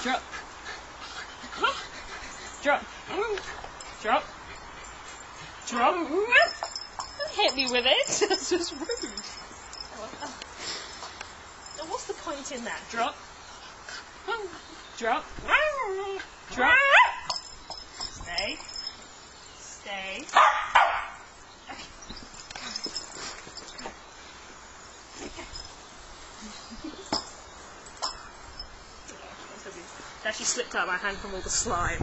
Drop. Drop. Drop. Drop. Don't hit me with it. That's just rude. Now what's the point in that? Drop. Drop. Drop. Stay. Stay. It actually slipped out of my hand from all the slime.